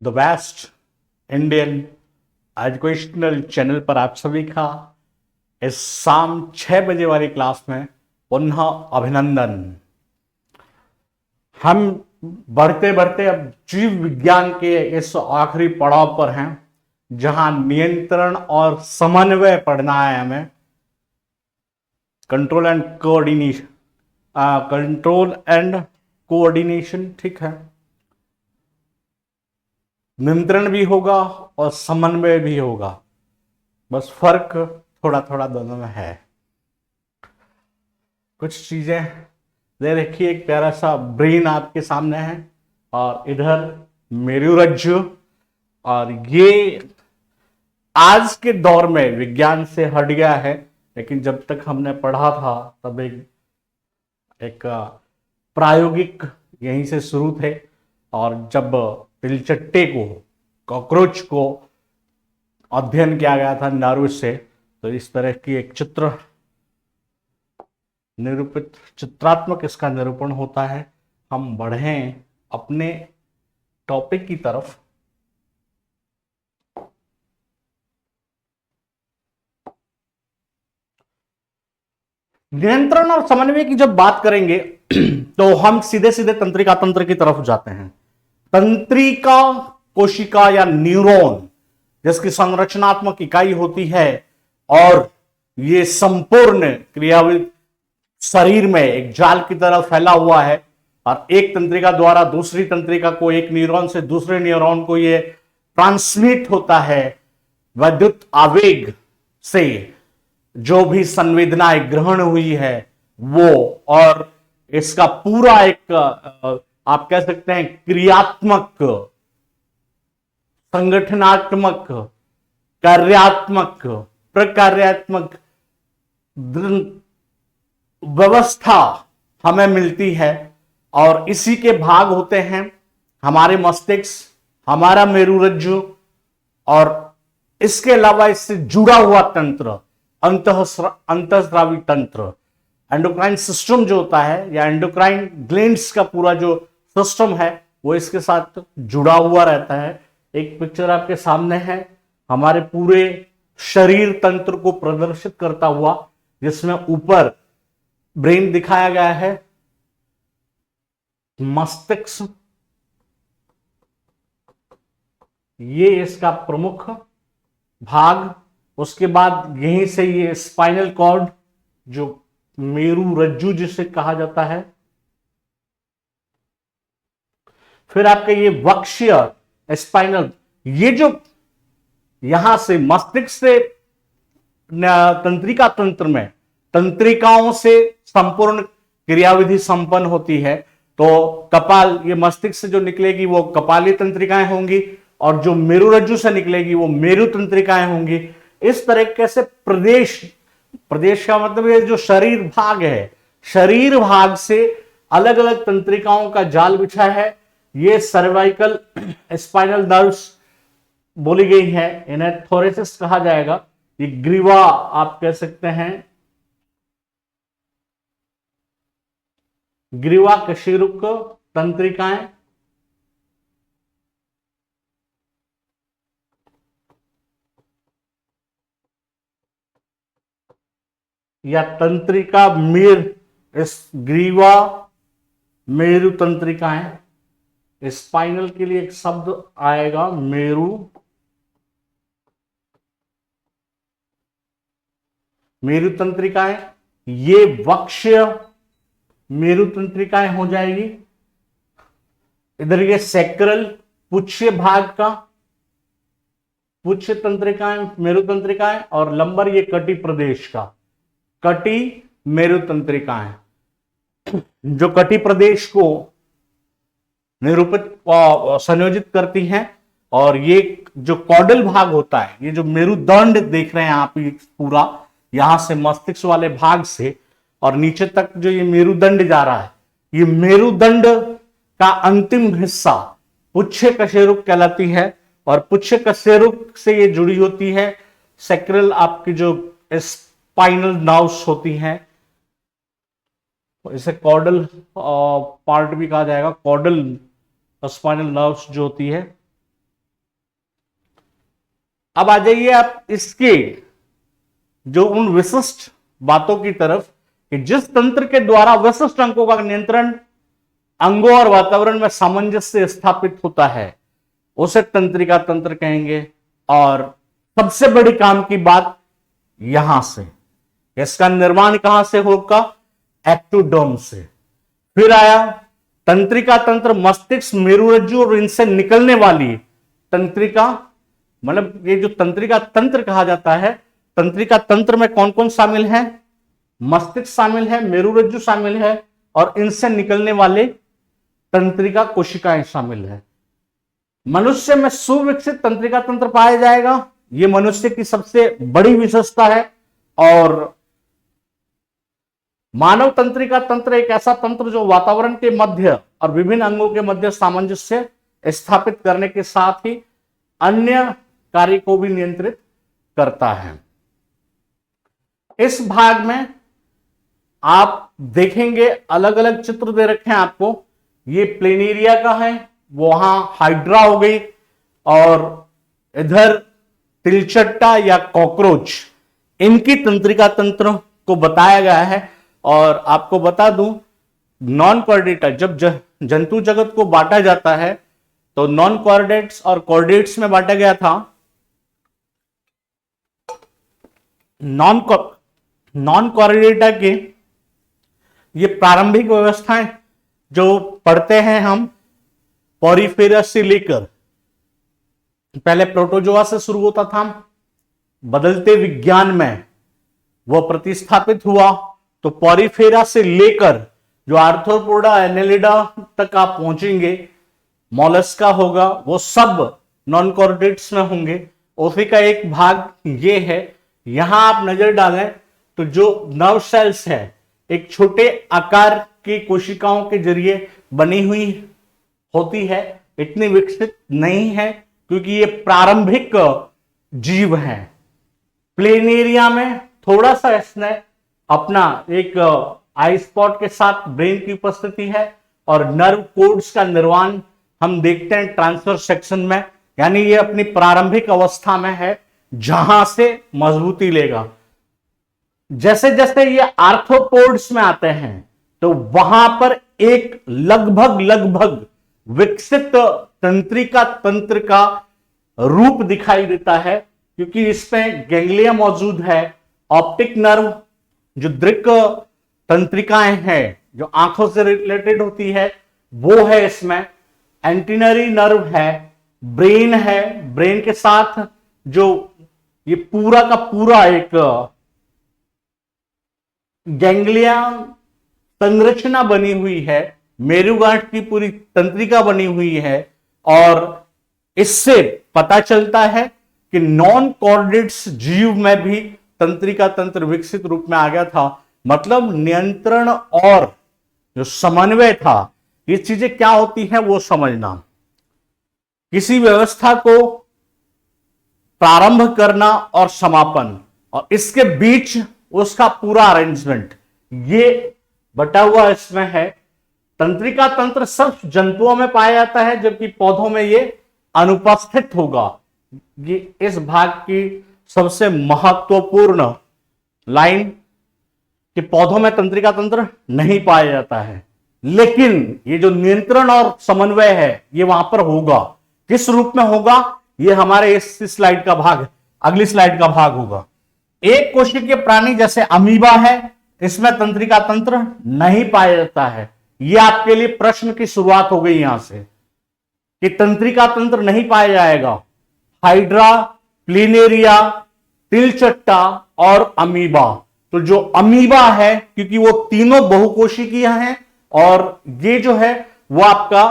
The best Indian educational channel पर आप सभी का इस शाम 6 बजे वाली क्लास में पुनः अभिनंदन। हम बढ़ते बढ़ते अब जीव विज्ञान के इस आखिरी पड़ाव पर हैं जहां नियंत्रण और समन्वय पढ़ना है हमें। Control and coordination, control and coordination, ठीक है। नियंत्रण भी होगा और समन्वय भी होगा, बस फर्क थोड़ा थोड़ा दोनों में है। कुछ चीजें दे रखी, एक प्यारा सा ब्रेन आपके सामने है और इधर मेरुरज्जु। और ये आज के दौर में विज्ञान से हट गया है, लेकिन जब तक हमने पढ़ा था तब एक प्रायोगिक यहीं से शुरू थे। और जब तिलचट्टे को, कॉकरोच को अध्ययन किया गया था नारू से, तो इस तरह की एक निरूपित चित्रात्मक इसका निरूपण होता है। हम बढ़ें अपने टॉपिक की तरफ। नियंत्रण और समन्वय की जब बात करेंगे तो हम सीधे सीधे तंत्रिका तंत्र की तरफ जाते हैं। तंत्रिका कोशिका या न्यूरॉन जिसकी संरचनात्मक इकाई होती है और ये संपूर्ण क्रियाविद शरीर में एक जाल की तरह फैला हुआ है। और एक तंत्रिका द्वारा दूसरी तंत्रिका को, एक न्यूरॉन से दूसरे न्यूरॉन को ये ट्रांसमिट होता है विद्युत आवेग से। जो भी संवेदनाएं ग्रहण हुई है वो, और इसका पूरा एक आप कह सकते हैं क्रियात्मक, संगठनात्मक, कार्यात्मक, प्रकार्यात्मक व्यवस्था हमें मिलती है। और इसी के भाग होते हैं हमारे मस्तिष्क, हमारा मेरुरज्जु, और इसके अलावा इससे जुड़ा हुआ तंत्र अंतःस्रावी तंत्र, एंडोक्राइन सिस्टम जो होता है या एंडोक्राइन ग्लैंड्स का पूरा जो सिस्टम है वो इसके साथ जुड़ा हुआ रहता है। एक पिक्चर आपके सामने है हमारे पूरे शरीर तंत्र को प्रदर्शित करता हुआ, जिसमें ऊपर ब्रेन दिखाया गया है, मस्तिष्क ये इसका प्रमुख भाग। उसके बाद यहीं से ये स्पाइनल कॉर्ड जो मेरुरज्जु जिसे कहा जाता है, फिर आपका ये वक्षीय स्पाइनल, ये जो यहां से मस्तिष्क से तंत्रिका तंत्र में तंत्रिकाओं से संपूर्ण क्रियाविधि संपन्न होती है। तो कपाल, ये मस्तिष्क से जो निकलेगी वो कपाली तंत्रिकाएं होंगी, और जो मेरुरज्जु से निकलेगी वो मेरु तंत्रिकाएं होंगी। इस तरीके से प्रदेश का मतलब ये जो शरीर भाग है, शरीर भाग से अलग अलग तंत्रिकाओं का जाल बिछा है। ये सर्वाइकल स्पाइनल नर्व्स बोली गई है, इन्हें थोरेसिस कहा जाएगा। ये ग्रीवा आप कह सकते हैं, ग्रीवा कशेरुक तंत्रिकाएं, या तंत्रिका इस ग्रीवा मेरु तंत्रिकाएं। स्पाइनल के लिए एक शब्द आएगा मेरु तंत्रिकाएं। ये वक्षीय मेरु तंत्रिकाएं हो जाएगी। इधर ये सैक्रल पुच्छ भाग का पुच्छ तंत्रिकाएं, मेरु तंत्रिकाएं, और लंबर ये कटी प्रदेश का कटी मेरु तंत्रिकाएं, जो कटी प्रदेश को निरूपित संयोजित करती हैं। और ये जो कॉडल भाग होता है, ये जो मेरुदंड देख रहे हैं आप, ये पूरा यहां से मस्तिष्क वाले भाग से और नीचे तक जो ये मेरुदंड जा रहा है, ये मेरुदंड का अंतिम हिस्सा पुच्छ कशेरुक कहलाती है। और पुच्छ कशेरुक से ये जुड़ी होती है सैक्रल, आपकी जो स्पाइनल नर्व्स होती हैं, इसे कॉर्डल पार्ट भी कहा जाएगा। कॉर्डल स्पाइनल नर्व्स जो होती है अब आ जाइए आप इसके जो उन विशिष्ट बातों की तरफ कि जिस तंत्र के द्वारा विशिष्ट अंकों का नियंत्रण अंगों और वातावरण में सामंजस्य स्थापित होता है उसे तंत्रिका तंत्र कहेंगे। और सबसे बड़ी काम की बात यहां से, इसका निर्माण कहां से होगा? एक्टोडर्म से। फिर आया तंत्रिका तंत्र, मस्तिष्क, मेरुरज्जु और इनसे निकलने वाली तंत्रिका, मतलब ये जो तंत्रिका तंत्र कहा जाता है, तंत्रिका तंत्र में कौन कौन शामिल है? मस्तिष्क शामिल है, मेरुरज्जु शामिल है और इनसे निकलने वाले तंत्रिका कोशिकाएं शामिल है। मनुष्य में सुविकसित तंत्रिका तंत्र पाया जाएगा, यह मनुष्य की सबसे बड़ी विशेषता है। और मानव तंत्रिका तंत्र एक ऐसा तंत्र जो वातावरण के मध्य और विभिन्न अंगों के मध्य सामंजस्य स्थापित करने के साथ ही अन्य कार्य को भी नियंत्रित करता है। इस भाग में आप देखेंगे अलग अलग चित्र दे रखे हैं आपको। ये प्लेनेरिया का है, वहां हाइड्रा हो गई, और इधर तिलचट्टा या कॉकरोच, इनकी तंत्रिका तंत्र को बताया गया है। और आपको बता दूं, नॉन कॉर्डेटा, जब जंतु जगत को बांटा जाता है तो नॉन कॉर्डेट्स और कॉर्डेट्स में बांटा गया था। नॉन कॉर्डेटा के ये प्रारंभिक व्यवस्थाएं जो पढ़ते हैं हम पॉरीफेरा से लेकर, पहले प्रोटोजोआ से शुरू होता था, बदलते विज्ञान में वह प्रतिस्थापित हुआ तो पॉरीफेरा से लेकर जो आर्थ्रोपोडा एनेलिडा तक आप पहुंचेंगे, मॉलस्का होगा, वो सब नॉन कॉर्डेट्स में होंगे। उसी का एक भाग ये है। यहां आप नजर डालें तो जो नर्व सेल्स है एक छोटे आकार की कोशिकाओं के जरिए बनी हुई होती है, इतनी विकसित नहीं है क्योंकि ये प्रारंभिक जीव हैं। प्लेनेरिया में थोड़ा सा इसने अपना एक आई स्पॉट के साथ ब्रेन की उपस्थिति है और नर्व कोड्स का निर्माण हम देखते हैं ट्रांसफर सेक्शन में, यानी ये अपनी प्रारंभिक अवस्था में है जहां से मजबूती लेगा। जैसे जैसे ये आर्थ्रोपोड्स में आते हैं तो वहां पर एक लगभग विकसित तंत्रिका तंत्र का रूप दिखाई देता है, क्योंकि इसमें गैंग्लिया मौजूद है, ऑप्टिक नर्व जो दृक तंत्रिकाएं हैं जो आंखों से रिलेटेड होती है वो है, इसमें एंटीनरी नर्व है, ब्रेन है, ब्रेन के साथ जो ये पूरा का पूरा एक गैंग्लिया संरचना बनी हुई है, मेरुगांठ की पूरी तंत्रिका बनी हुई है। और इससे पता चलता है कि नॉन कॉर्डेट्स जीव में भी तंत्रिका तंत्र विकसित रूप में आ गया था। मतलब नियंत्रण और जो समन्वय था, ये चीजें क्या होती हैं वो समझना। किसी व्यवस्था को प्रारंभ करना और समापन, और इसके बीच उसका पूरा अरेंजमेंट, ये बटा हुआ इसमें है। तंत्रिका तंत्र सिर्फ जंतुओं में पाया जाता है, जबकि पौधों में ये अनुपस्थित होगा। ये इस भाग की सबसे महत्वपूर्ण लाइन कि पौधों में तंत्रिका तंत्र नहीं पाया जाता है, लेकिन ये जो नियंत्रण और समन्वय है ये वहां पर होगा। किस रूप में होगा ये हमारे इस स्लाइड का भाग, अगली स्लाइड का भाग होगा। एक कोशिकीय प्राणी जैसे अमीबा है, इसमें तंत्रिका तंत्र नहीं पाया जाता है। यह आपके लिए प्रश्न की शुरुआत हो गई यहां से कि तंत्रिका तंत्र नहीं पाया जाएगा। हाइड्रा, प्लेनेरिया, तिलचट्टा और अमीबा। तो जो अमीबा है, क्योंकि वो तीनों बहुकोशिकीय हैं, और ये जो है वो आपका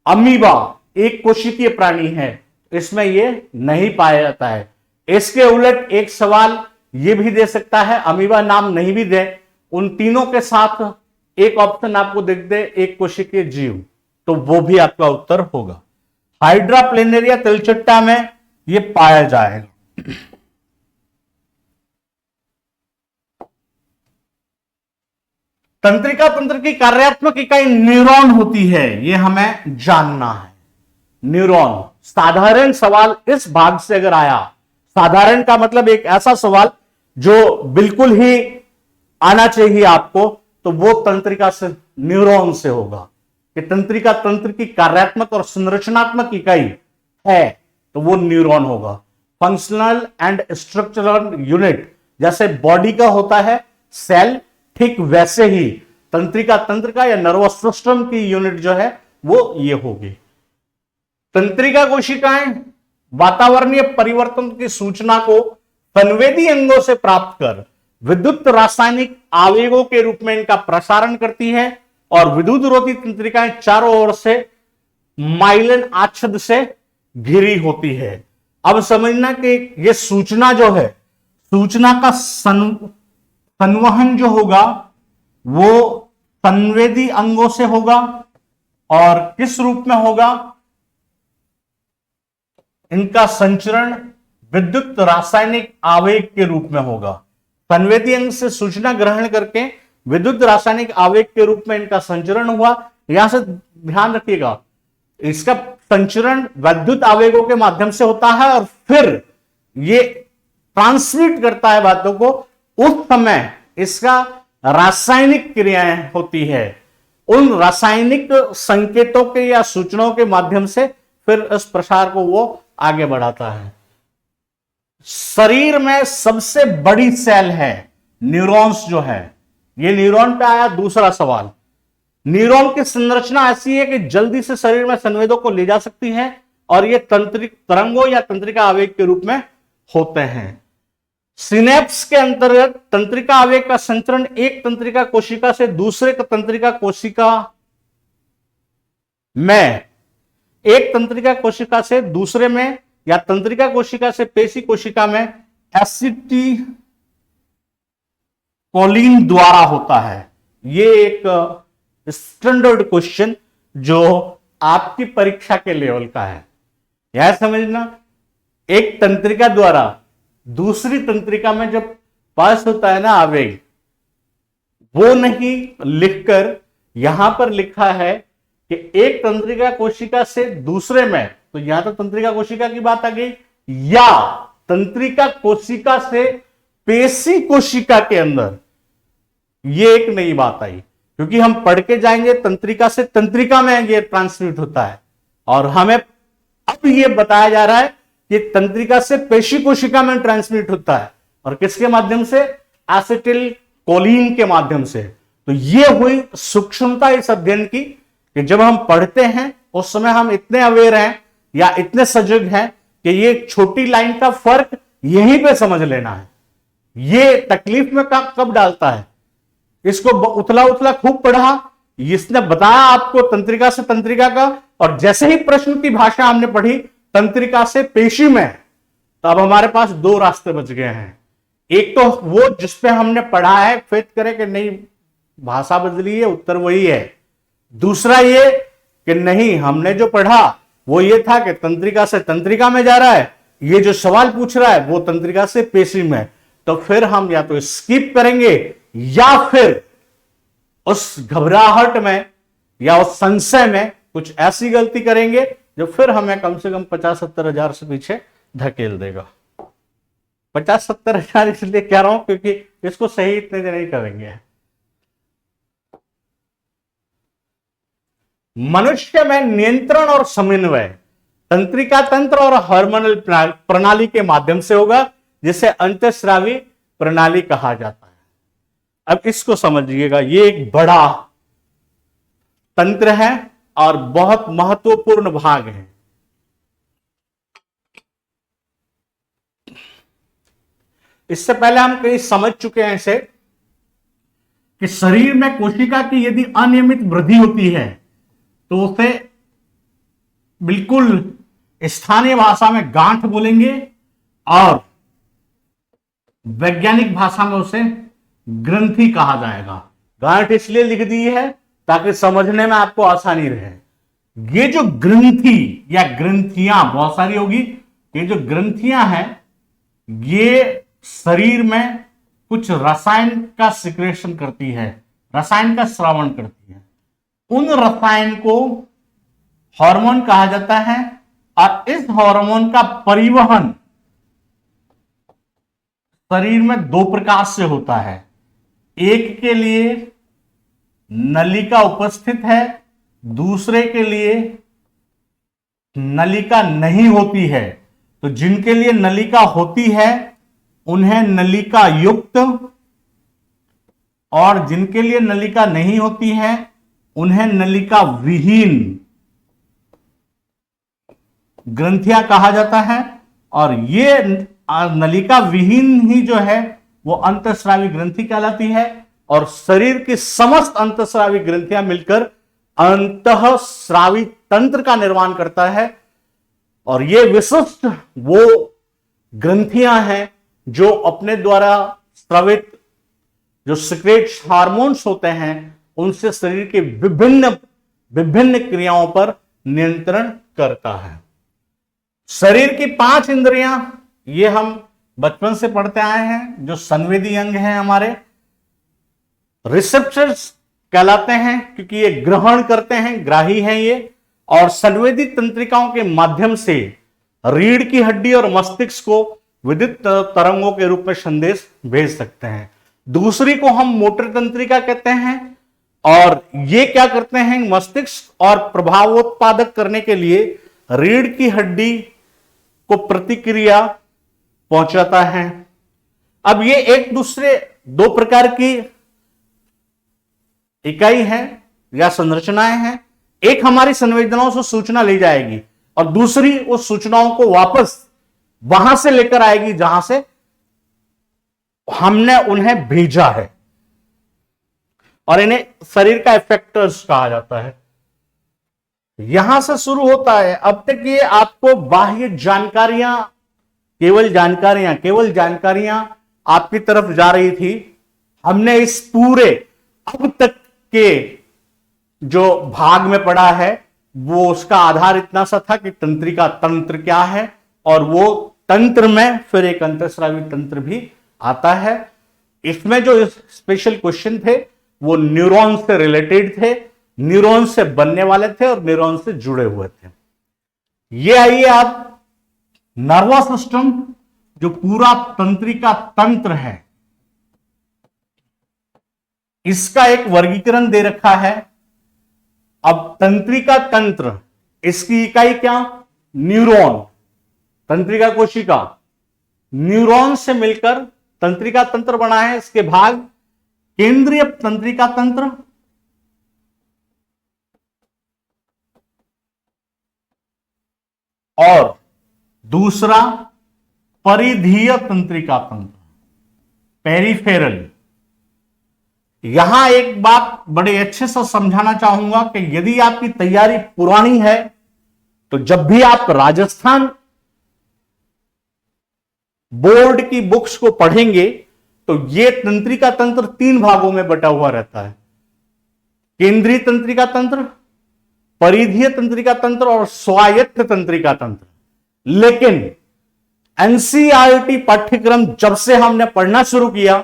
अमीबा एक कोशिकीय प्राणी है, इसमें ये नहीं पाया जाता है। इसके उलट एक सवाल ये भी दे सकता है, अमीबा नाम नहीं भी दे, उन तीनों के साथ एक ऑप्शन आपको देख दे एक कोशिकीय जीव, तो वो भी आपका उत्तर होगा। हाइड्रा, प्लेनेरिया, तिलचट्टा में ये पाया जाएगा। तंत्रिका तंत्र की कार्यात्मक इकाई न्यूरॉन होती है, ये हमें जानना है। न्यूरॉन साधारण सवाल इस भाग से अगर आया, साधारण का मतलब एक ऐसा सवाल जो बिल्कुल ही आना चाहिए आपको, तो वो तंत्रिका से, न्यूरॉन से होगा कि तंत्रिका तंत्र की कार्यात्मक और संरचनात्मक इकाई है, तो वो न्यूरॉन होगा। फंक्शनल एंड स्ट्रक्चरल यूनिट जैसे बॉडी का होता है सेल, ठीक वैसे ही तंत्रिका तंत्र का या नर्वस सिस्टम की यूनिट जो है वो ये होगी। तंत्रिका कोशिकाएं वातावरणीय परिवर्तन की सूचना को संवेदी अंगों से प्राप्त कर विद्युत रासायनिक आवेगों के रूप में इनका प्रसारण करती है, और विद्युत रोधी तंत्रिकाएं चारों ओर से माइलिन आच्छाद से घिरी होती है। अब समझना कि यह सूचना जो है, सूचना का संवहन जो होगा वो संवेदी अंगों से होगा, और किस रूप में होगा, इनका संचरण विद्युत रासायनिक आवेग के रूप में होगा। संवेदी अंग से सूचना ग्रहण करके विद्युत रासायनिक आवेग के रूप में इनका संचरण हुआ। यहां से ध्यान रखिएगा, इसका संचरण विद्युत आवेगों के माध्यम से होता है और फिर ये ट्रांसमिट करता है बातों को। उस समय इसका रासायनिक क्रियाएं होती है, उन रासायनिक संकेतों के या सूचनाओं के माध्यम से फिर इस प्रसार को वो आगे बढ़ाता है। शरीर में सबसे बड़ी सेल है न्यूरॉन्स जो है। ये न्यूरॉन पे आया दूसरा सवाल। न्यूरॉन की संरचना ऐसी है कि जल्दी से शरीर में संवेदों को ले जा सकती है, और ये तंत्रिक तरंगों या तंत्रिका आवेग के रूप में होते हैं। सिनेप्स के अंतर्गत तंत्रिका आवेग का संचरण एक तंत्रिका कोशिका से दूसरे तंत्रिका कोशिका में, एक तंत्रिका कोशिका से दूसरे में, या तंत्रिका कोशिका से पेशी कोशिका में एसिटिकोलिन द्वारा होता है। ये एक स्टैंडर्ड क्वेश्चन जो आपकी परीक्षा के लेवल का है। यह समझना, एक तंत्रिका द्वारा दूसरी तंत्रिका में जब पास होता है ना आवेग, वो नहीं लिखकर यहां पर लिखा है कि एक तंत्रिका कोशिका से दूसरे में, तो यहां तो तंत्रिका कोशिका की बात आ गई, या तंत्रिका कोशिका से पेशी कोशिका के अंदर, ये एक नई बात आई। क्योंकि हम पढ़ के जाएंगे तंत्रिका से तंत्रिका में ये ट्रांसमिट होता है, और हमें अब ये बताया जा रहा है कि तंत्रिका से पेशी कोशिका में ट्रांसमिट होता है, और किसके माध्यम से, एसिटिल कोलिन के माध्यम से। तो ये हुई सूक्ष्मता इस अध्ययन की कि जब हम पढ़ते हैं उस समय हम इतने अवेयर हैं या इतने सजग हैं कि ये छोटी लाइन का फर्क यहीं पे समझ लेना है। ये तकलीफ में कब डालता है, इसको उथला उथला खूब पढ़ा, इसने बताया आपको तंत्रिका से तंत्रिका का, और जैसे ही प्रश्न की भाषा हमने पढ़ी तंत्रिका से पेशी में, तो अब हमारे पास दो रास्ते बच गए हैं। एक तो वो जिसपे हमने पढ़ा है, फेथ करे कि नहीं भाषा बदली है, उत्तर वही है। दूसरा ये कि नहीं, हमने जो पढ़ा वो ये था कि तंत्रिका से तंत्रिका में जा रहा है, ये जो सवाल पूछ रहा है वो तंत्रिका से पेशी में। तो फिर हम या तो स्किप करेंगे या फिर उस घबराहट में या उस संशय में कुछ ऐसी गलती करेंगे जो फिर हमें कम से कम 50-70 हजार से पीछे धकेल देगा। 50-70 हजार इसलिए कह रहा हूं क्योंकि इसको सही इतने दिन नहीं करेंगे। मनुष्य में नियंत्रण और समन्वय तंत्रिका तंत्र और हार्मोनल प्रणाली के माध्यम से होगा, जिसे अंतःस्रावी प्रणाली कहा जाता है। अब इसको समझिएगा, ये एक बड़ा तंत्र है और बहुत महत्वपूर्ण भाग है। इससे पहले हम कहीं समझ चुके हैं इसे कि शरीर में कोशिका की यदि अनियमित वृद्धि होती है तो उसे बिल्कुल स्थानीय भाषा में गांठ बोलेंगे, और वैज्ञानिक भाषा में उसे ग्रंथि कहा जाएगा। गांठ इसलिए लिख दी है ताकि समझने में आपको आसानी रहे। ये जो ग्रंथि या ग्रंथियां बहुत सारी होगी, ये जो ग्रंथियां हैं ये शरीर में कुछ रसायन का सिक्रेशन करती है, रसायन का श्रावण करती है। उन रसायन को हार्मोन कहा जाता है, और इस हार्मोन का परिवहन शरीर में दो प्रकार से होता है। एक के लिए नलिका उपस्थित है, दूसरे के लिए नलिका नहीं होती है। तो जिनके लिए नलिका होती है उन्हें नलिका युक्त, और जिनके लिए नलिका नहीं होती है उन्हें नलिका विहीन ग्रंथियां कहा जाता है। और ये नलिका विहीन ही जो है वो अंतःस्रावी ग्रंथि कहलाती है। और शरीर की समस्त अंतःस्रावी ग्रंथियां मिलकर अंतःस्रावी तंत्र का निर्माण करता है। और ये विशिष्ट वो ग्रंथियां हैं जो अपने द्वारा स्रावित जो सिक्रेट हार्मोन्स होते हैं उनसे शरीर के विभिन्न विभिन्न क्रियाओं पर नियंत्रण करता है। शरीर की 5 इंद्रियां, ये हम बचपन से पढ़ते आए हैं, जो संवेदी अंग हैं हमारे, रिसेप्टर्स कहलाते हैं क्योंकि ये ग्रहण करते हैं, ग्राही हैं ये। और संवेदी तंत्रिकाओं के माध्यम से रीढ़ की हड्डी और मस्तिष्क को विद्युत तरंगों के रूप में संदेश भेज सकते हैं। दूसरी को हम मोटर तंत्रिका कहते हैं, और ये क्या करते हैं, मस्तिष्क और प्रभावोत्पादक करने के लिए रीढ़ की हड्डी को प्रतिक्रिया पहुंचाता है। अब ये एक दूसरे दो प्रकार की इकाई है या संरचनाएं हैं। एक हमारी संवेदनाओं से सूचना ले जाएगी और दूसरी उस सूचनाओं को वापस वहां से लेकर आएगी जहां से हमने उन्हें भेजा है, और इन्हें शरीर का इफेक्टर्स कहा जाता है। यहां से शुरू होता है। अब तक ये आपको बाह्य जानकारियां, केवल जानकारियां आपकी तरफ जा रही थी। हमने इस पूरे अब तक के जो भाग में पढ़ा है वो उसका आधार इतना सा था कि तंत्रिका तंत्र क्या है, और वो तंत्र में फिर एक अंतःस्रावी तंत्र भी आता है। इसमें जो स्पेशल क्वेश्चन थे वो न्यूरॉन से रिलेटेड थे, न्यूरॉन से बनने वाले थे और न्यूरॉन से जुड़े हुए थे। ये आइए आप नर्वस सिस्टम, जो पूरा तंत्रिका तंत्र है, इसका एक वर्गीकरण दे रखा है। अब तंत्रिका तंत्र, इसकी इकाई क्या, न्यूरॉन, तंत्रिका कोशिका, न्यूरॉन से मिलकर तंत्रिका तंत्र बना है। इसके भाग केंद्रीय तंत्रिका तंत्र, और दूसरा परिधीय तंत्रिका तंत्र, पेरिफेरल। यहां एक बात बड़े अच्छे से समझाना चाहूंगा कि यदि आपकी तैयारी पुरानी है तो जब भी आप राजस्थान बोर्ड की बुक्स को पढ़ेंगे तो यह तंत्रिका तंत्र 3 भागों में बटा हुआ रहता है। केंद्रीय तंत्रिका तंत्र, परिधीय तंत्रिका तंत्र और स्वायत्त तंत्रिका तंत्र। लेकिन एनसीईआरटी पाठ्यक्रम जब से हमने पढ़ना शुरू किया,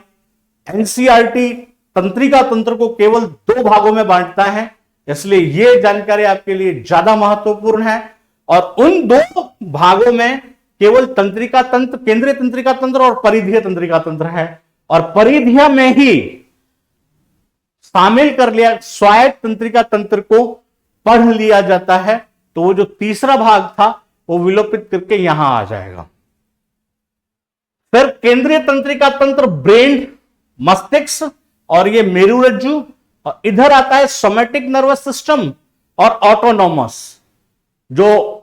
एनसीईआरटी तंत्रिका तंत्र को केवल 2 भागों में बांटता है, इसलिए यह जानकारी आपके लिए ज्यादा महत्वपूर्ण है। और उन 2 भागों में केवल तंत्रिका तंत्र, केंद्रीय तंत्रिका तंत्र और परिधीय तंत्रिका तंत्र है, और परिधीय में ही शामिल कर लिया स्वायत्त तंत्रिका तंत्र को पढ़ लिया जाता है। तो वो जो तीसरा भाग था वो विलोपित करके यहां आ जाएगा। फिर केंद्रीय तंत्रिका तंत्र ब्रेन, मस्तिष्क और ये मेरुरज्जु, और इधर आता है सोमैटिक नर्वस सिस्टम और ऑटोनॉमस, जो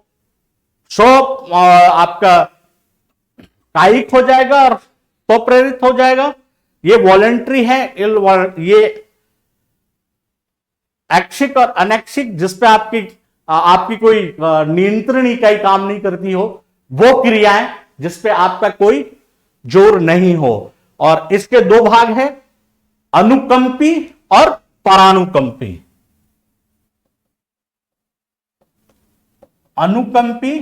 आपका कायिक हो जाएगा और स्वप्रेरित हो जाएगा। ये वॉलेंट्री है, ये ऐच्छिक और अनैच्छिक, जिसपे आपकी कोई नियंत्रण इकाई काम नहीं करती हो, वो क्रियाएं जिसपे आपका कोई जोर नहीं हो। और इसके 2 भाग हैं, अनुकंपी और परानुकंपी। अनुकंपी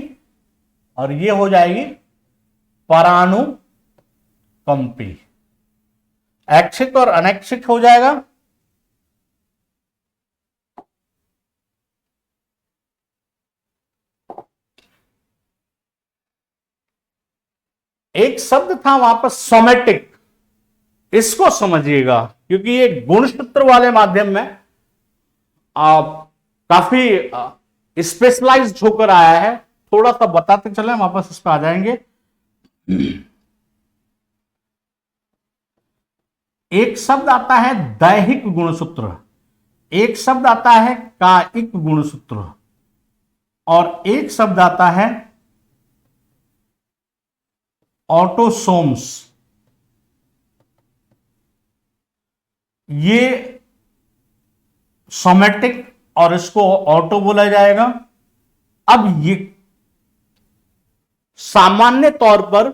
और ये हो जाएगी परानुकंपी। ऐच्छिक और अनैच्छिक हो जाएगा। एक शब्द था वहां पर सोमेटिक, इसको समझिएगा क्योंकि ये गुणसूत्र वाले माध्यम में काफी स्पेशलाइज्ड होकर आया है। थोड़ा सा बताते चले, वापस इस पर आ जाएंगे। एक शब्द आता है दैहिक गुणसूत्र, एक शब्द आता है कायिक गुणसूत्र, और एक शब्द आता है ऑटोसोम्स। ये सोमेटिक और इसको ऑटो बोला जाएगा। अब ये सामान्य तौर पर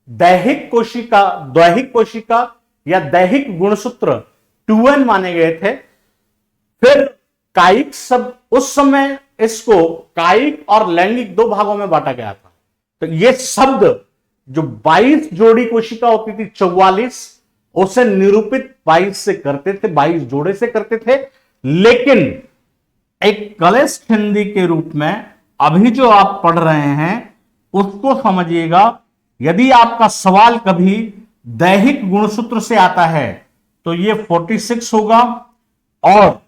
दैहिक कोशिका या दैहिक गुणसूत्र 2n माने गए थे। फिर कायिक शब्द, उस समय इसको कायिक और लैंगिक दो भागों में बांटा गया था। तो ये शब्द जो 22 जोड़ी कोशिका होती थी, 44, उसे निरूपित 22 से करते थे, 22 जोड़े से करते थे। लेकिन एक कलेश हिंदी के रूप में अभी जो आप पढ़ रहे हैं उसको समझिएगा। यदि आपका सवाल कभी दैहिक गुणसूत्र से आता है तो ये 46 होगा, और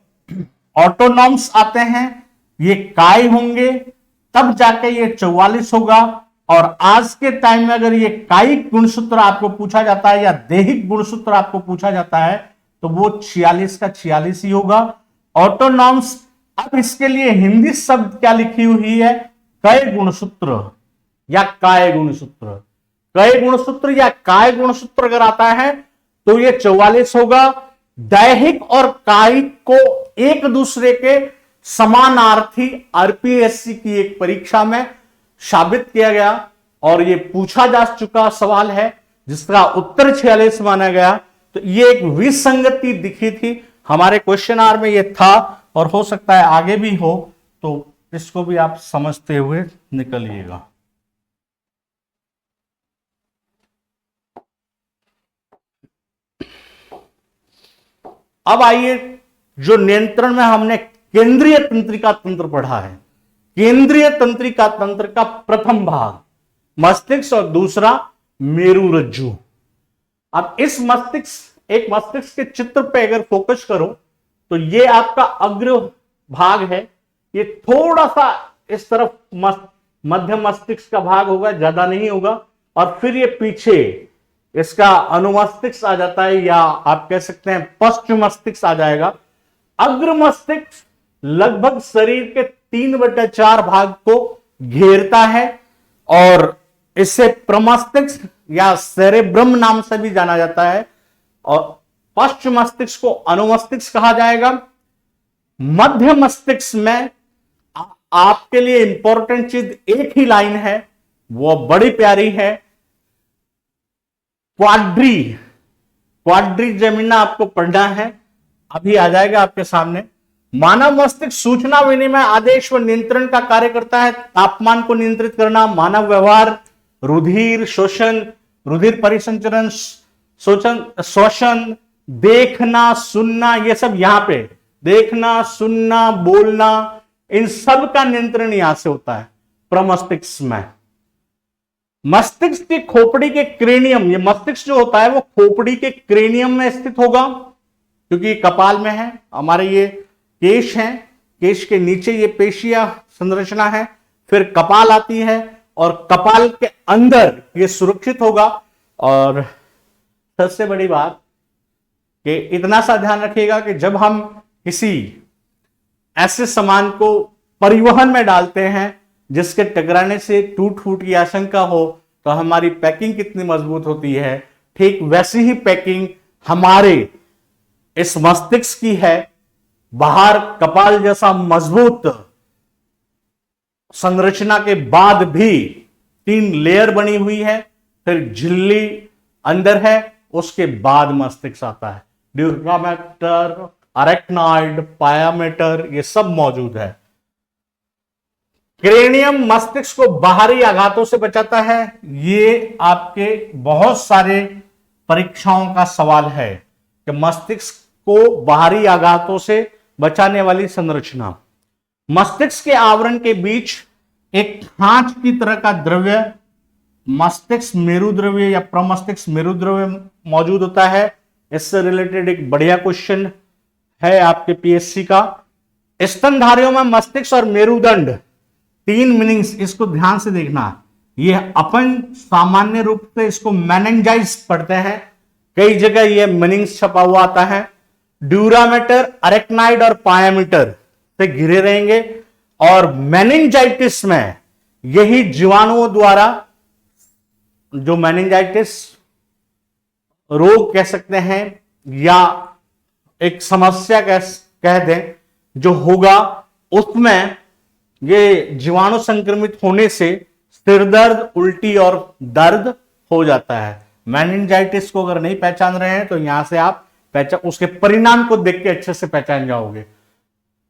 ऑटोनॉम्स आते हैं ये काय होंगे, तब जाके ये 44 होगा। और आज के टाइम में अगर ये कायिक गुणसूत्र आपको पूछा जाता है या दैहिक गुणसूत्र आपको पूछा जाता है तो वो 46 का 46 ही होगा। ऑटोनॉम्स, अब इसके लिए हिंदी शब्द क्या लिखी हुई है? कय गुणसूत्र या काय गुणसूत्र। कय गुणसूत्र या काय गुणसूत्र अगर आता है तो ये 44 होगा। दैहिक और कायिक को एक दूसरे के समानार्थी आरपीएससी की एक परीक्षा में साबित किया गया और ये पूछा जा चुका सवाल है जिसका उत्तर 46 माना गया। तो ये एक विसंगति दिखी थी हमारे क्वेश्चन आर में, ये था, और हो सकता है आगे भी हो, तो इसको भी आप समझते हुए निकलिएगा। अब आइए, जो नियंत्रण में हमने केंद्रीय तंत्रिका तंत्र पढ़ा है, केंद्रीय तंत्रिका तंत्र का प्रथम भाग मस्तिष्क और दूसरा मेरुरज्जु। अब इस मस्तिष्क के चित्र पे अगर फोकस करो तो ये आपका अग्र भाग है, ये थोड़ा सा इस तरफ मध्य मस्तिष्क का भाग होगा, ज्यादा नहीं होगा, और फिर ये पीछे इसका अनुमस्तिष्क आ जाता है, या आप कह सकते हैं पश्चिम मस्तिष्क आ जाएगा। अग्र मस्तिष्क लगभग शरीर के 3/4 भाग को घेरता है और इसे प्रमस्तिष्क या सेरेब्रम नाम से भी जाना जाता है, और पश्चिम मस्तिष्क को अनुमस्तिष्क कहा जाएगा। मध्य मस्तिष्क में आपके लिए इंपॉर्टेंट चीज एक ही लाइन है, वो बड़ी प्यारी है, क्वाड्री जेमिना आपको पढ़ना है, अभी आ जाएगा आपके सामने। मानव मस्तिष्क सूचना विनिमय, आदेश व नियंत्रण का कार्य करता है। तापमान को नियंत्रित करना, मानव व्यवहार, रुधिर शोषण, रुधिर परिसंचरण, श्वसन, देखना सुनना, ये सब यहां पे देखना सुनना बोलना, इन सब का नियंत्रण यहां से होता है प्रमस्तिष्क में। मस्तिष्क की खोपड़ी के क्रेनियम, ये मस्तिष्क जो होता है वो खोपड़ी के क्रेनियम में स्थित होगा, क्योंकि कपाल में है। हमारे ये केश हैं, केश के नीचे ये पेशिया संरचना है, फिर कपाल आती है, और कपाल के अंदर ये सुरक्षित होगा। और सबसे बड़ी बात कि इतना सा ध्यान रखिएगा कि जब हम किसी ऐसे सामान को परिवहन में डालते हैं जिसके टकराने से टूट फूट की आशंका हो, तो हमारी पैकिंग कितनी मजबूत होती है। ठीक वैसी ही पैकिंग हमारे इस मस्तिष्क की है। बाहर कपाल जैसा मजबूत संरचना के बाद भी 3 लेयर बनी हुई है, फिर झिल्ली अंदर है, उसके बाद मस्तिष्क आता है। ड्यूरामेटर, अरेक्नॉइड, पायामेटर, ये सब मौजूद है। क्रेनियम मस्तिष्क को बाहरी आघातों से बचाता है। ये आपके बहुत सारे परीक्षाओं का सवाल है कि मस्तिष्क को बाहरी आघातों से बचाने वाली संरचना। मस्तिष्क के आवरण के बीच एक खांच की तरह का द्रव्य मस्तिष्क मेरुद्रव्य या प्रमस्तिष्क मेरुद्रव्य मौजूद होता है। इससे रिलेटेड एक बढ़िया क्वेश्चन है आपके पीएससी का। स्तनधारियों में मस्तिष्क और मेरुदंड, तीन मीनिंग्स, इसको ध्यान से देखना। ये अपन सामान्य रूप से इसको मेनिंजाइज पढ़ते हैं, कई जगह ये मीनिंग्स छपा हुआ आता है। ड्यूरामीटर, अरेक्नाइड और पायामीटर से घिरे रहेंगे। और मेनिंजाइटिस में यही जीवाणुओं द्वारा, जो मेनिंजाइटिस रोग कह सकते हैं या एक समस्या कह दें जो होगा, उसमें ये जीवाणु संक्रमित होने से सिर दर्द, उल्टी और दर्द हो जाता है। मेनिंजाइटिस को अगर नहीं पहचान रहे हैं तो यहां से आप उसके परिणाम को देख के अच्छे से पहचान जाओगे।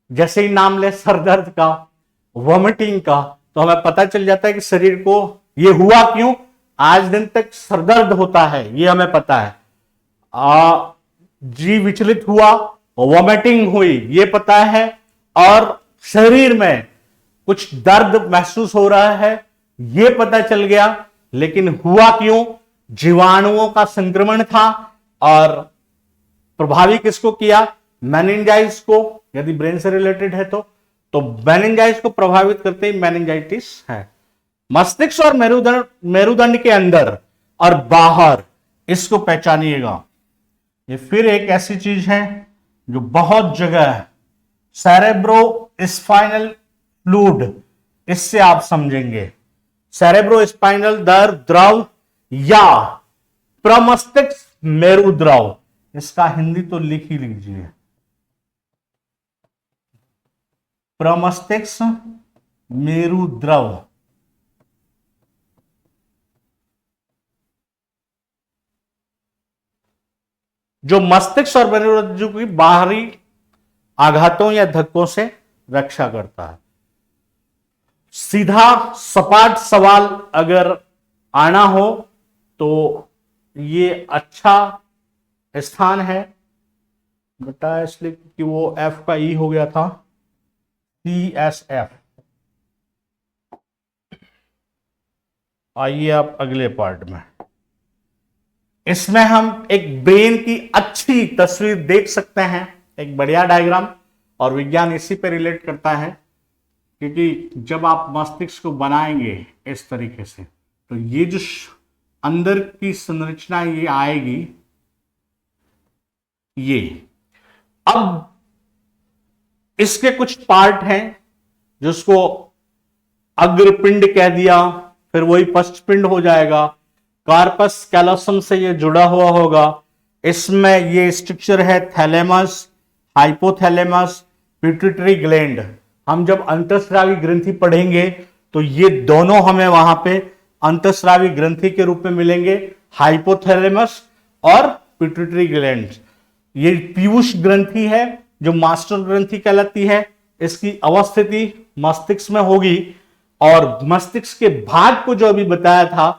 जैसे ही नाम ले सर दर्द का, वॉमिटिंग का, तो हमें पता चल जाता है कि शरीर को ये हुआ क्यों, आज दिन तक सर दर्द होता है, ये हमें पता है। जी विचलित हुआ, वॉमिटिंग हुई, ये पता है। और शरीर में कुछ दर्द महसूस हो रहा है, ये पता चल गया। लेकिन हुआ क्यों, जीवाणुओं का संक्रमण था। और प्रभावी किसको किया, मेनिंजाइटिस को, यदि ब्रेन से रिलेटेड है तो मेनिंजाइटिस को प्रभावित करते ही मेनिंजाइटिस है। मस्तिष्क और मेरुदंड के अंदर और बाहर, इसको पहचानिएगा। ये फिर एक ऐसी चीज है जो बहुत जगह है, सेरेब्रो स्पाइनल फ्लूइड, इससे आप समझेंगे। सेरेब्रो स्पाइनल द्रव या प्रमस्तिष्क मेरुद्रव, इसका हिंदी तो लिख ही लीजिए, प्रमस्तिष्क मेरुद्रव। जो मस्तिष्क और मेरुरज्जु की बाहरी आघातों या धक्कों से रक्षा करता है। सीधा सपाट सवाल अगर आना हो तो ये अच्छा स्थान है बेटा, इसलिए कि वो एफ का ई हो गया था, CSF। आइए आप अगले पार्ट में, इसमें हम एक ब्रेन की अच्छी तस्वीर देख सकते हैं, एक बढ़िया डायग्राम। और विज्ञान इसी पे रिलेट करता है, क्योंकि जब आप मस्तिष्क को बनाएंगे इस तरीके से तो ये जो अंदर की संरचना ये आएगी। ये अब इसके कुछ पार्ट हैं जिसको अग्रपिंड कह दिया, फिर वही पश्चपिंड हो जाएगा। कार्पस कैलोसम से ये जुड़ा हुआ होगा। इसमें ये स्ट्रक्चर है थैलेमस, हाइपोथैलेमस, पिट्यूटरी ग्लैंड। हम जब अंतःस्रावी ग्रंथि पढ़ेंगे तो ये दोनों हमें वहां पे अंतःस्रावी ग्रंथि के रूप में मिलेंगे, हाइपोथैलेमस और पिट्यूटरी ग्लैंड। ये पीयूष ग्रंथि है जो मास्टर ग्रंथि कहलाती है। इसकी अवस्थिति मस्तिष्क में होगी। और मस्तिष्क के भाग को जो अभी बताया था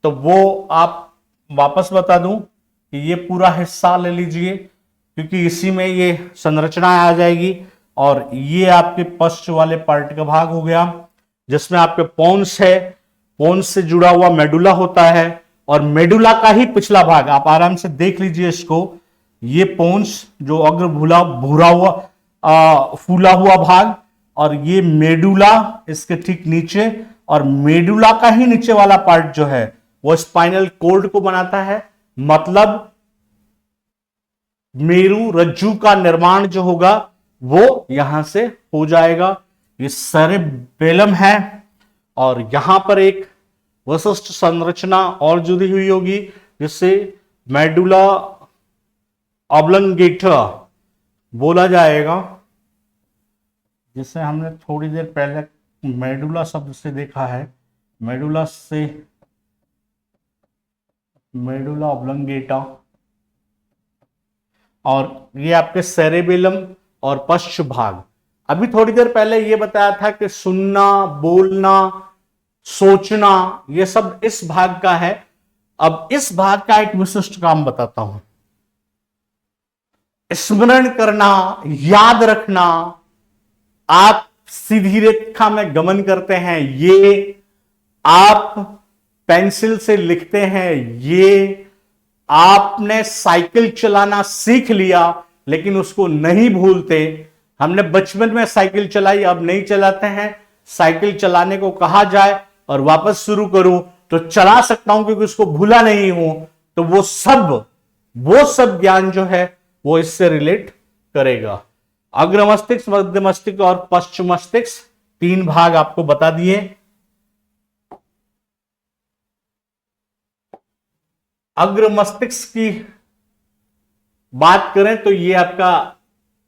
तो वो आप वापस बता दूं कि ये पूरा हिस्सा ले लीजिए, क्योंकि इसी में ये संरचना आ जाएगी। और ये आपके पश्च वाले पार्ट का भाग हो गया, जिसमें आपके पोन्स है, पोन्स से जुड़ा हुआ मेडुला होता है। और मेडुला का ही पिछला भाग आप आराम से देख लीजिए इसको, ये पोन्स जो अग्र भूरा हुआ फूला हुआ भाग, और ये मेडुला इसके ठीक नीचे। और मेडुला का ही नीचे वाला पार्ट जो है वो स्पाइनल कॉर्ड को बनाता है। मतलब मेरु रज्जु का निर्माण जो होगा वो यहां से हो जाएगा। ये सेरेबेलम है। और यहां पर एक विशिष्ट संरचना और जुड़ी हुई होगी, जिससे मेडुला ऑब्लंगेटा बोला जाएगा, जिसे हमने थोड़ी देर पहले मेडुला शब्द से देखा है। मेडुला से मेडुला ऑब्लंगेटा। और ये आपके सेरेबेलम और पश्च भाग। अभी थोड़ी देर पहले ये बताया था कि सुनना, बोलना, सोचना, ये सब इस भाग का है। अब इस भाग का एक विशिष्ट काम बताता हूं। स्मरण करना, याद रखना, आप सीधी रेखा में गमन करते हैं, ये आप पेंसिल से लिखते हैं, ये आपने साइकिल चलाना सीख लिया लेकिन उसको नहीं भूलते। हमने बचपन में साइकिल चलाई, अब नहीं चलाते हैं। साइकिल चलाने को कहा जाए और वापस शुरू करूं तो चला सकता हूं क्योंकि उसको भूला नहीं हूं। तो वो सब ज्ञान जो है वो इससे रिलेट करेगा। अग्र मस्तिष्क, मध्य मस्तिष्क और पश्चिम मस्तिष्क, 3 भाग आपको बता दिए। अग्र मस्तिष्क की बात करें तो ये आपका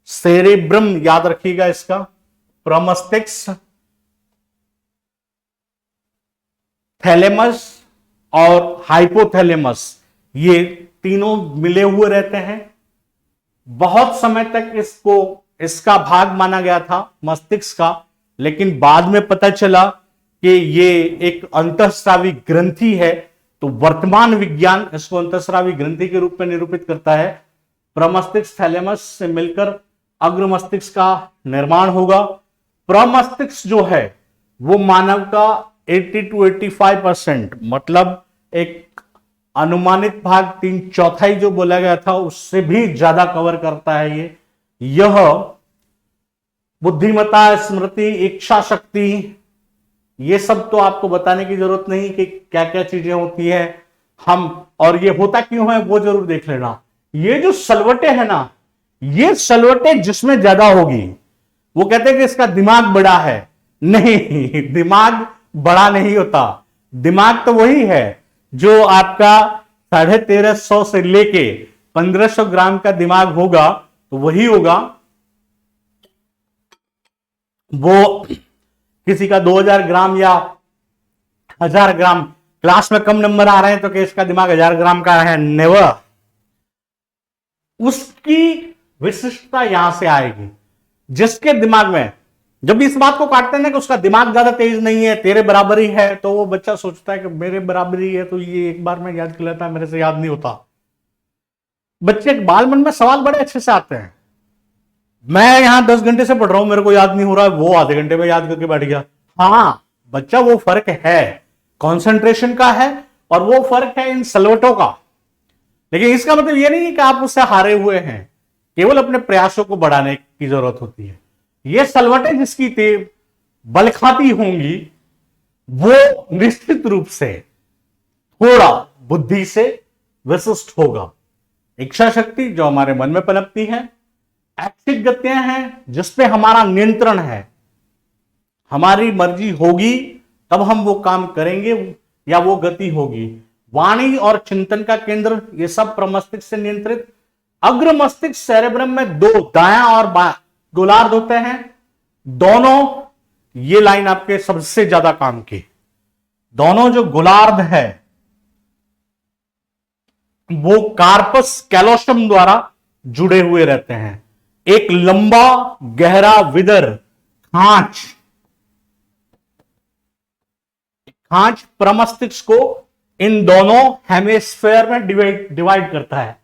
सेरेब्रम, याद रखिएगा इसका, प्रमस्तिष्क, थैलेमस और हाइपोथैलेमस, ये तीनों मिले हुए रहते हैं। बहुत समय तक इसका भाग माना गया था मस्तिष्क का, लेकिन बाद में पता चला कि ये एक अंतःस्रावी ग्रंथि है। तो वर्तमान विज्ञान इसको अंतःस्रावी ग्रंथि के रूप में निरूपित करता है। प्रमस्तिष्क थैलेमस से मिलकर अग्र मस्तिष्क का निर्माण होगा। प्रमस्तिष्क जो है वो मानव का 80 to 85%, मतलब एक अनुमानित भाग 3/4 जो बोला गया था उससे भी ज्यादा कवर करता है ये। यह बुद्धिमत्ता, स्मृति, इच्छा शक्ति, ये सब तो आपको बताने की जरूरत नहीं कि क्या क्या चीजें होती है और ये होता क्यों है वो जरूर देख लेना। ये जो सलवटे है ना, ये सलवटे जिसमें ज्यादा होगी वो कहते हैं कि इसका दिमाग बड़ा है। नहीं, दिमाग बड़ा नहीं होता। दिमाग तो वही है जो आपका 1350 से लेके 1500 ग्राम का दिमाग होगा, तो वही होगा। वो किसी का 2000 ग्राम या 1000 ग्राम, क्लास में कम नंबर आ रहे हैं तो कि इसका दिमाग 1000 ग्राम का है, नेवर। उसकी विशिष्टता यहां से आएगी जिसके दिमाग में, जब इस बात को काटते हैं ना कि उसका दिमाग ज्यादा तेज नहीं है, तेरे बराबर ही है, तो वो बच्चा सोचता है कि मेरे बराबर ही है तो ये एक बार में याद कर लेता है, मेरे से याद नहीं होता। बच्चे बाल मन में सवाल बड़े अच्छे से आते हैं। मैं यहां 10 घंटे से पढ़ रहा हूं, मेरे को याद नहीं हो रहा है, वो आधे घंटे में याद करके बैठ गया। हाँ बच्चा, वो फर्क है, कंसंट्रेशन का है, और वो फर्क है इन सलवटों का। लेकिन इसका मतलब ये नहीं कि आप उससे हारे हुए हैं, केवल अपने प्रयासों को बढ़ाने की जरूरत होती है। ये सलवटें जिसकी बल खाती होंगी वो निश्चित रूप से थोड़ा बुद्धि से विशिष्ट होगा। इच्छा शक्ति जो हमारे मन में पनपती है, ऐच्छिक गतियां हैं जिसपे हमारा नियंत्रण है, हमारी मर्जी होगी तब हम वो काम करेंगे या वो गति होगी। वाणी और चिंतन का केंद्र, ये सब प्रमस्तिष्क से नियंत्रित। अग्र मस्तिष्क सेरेब्रम में 2 दायां और बायां गोलार्ध होते हैं। दोनों, ये लाइन आपके सबसे ज्यादा काम की, दोनों जो गोलार्ध है वो कार्पस कैलोसम द्वारा जुड़े हुए रहते हैं। एक लंबा गहरा विदर खांच प्रमस्तिष्क को इन दोनों हेमिस्फेयर में डिवाइड करता है।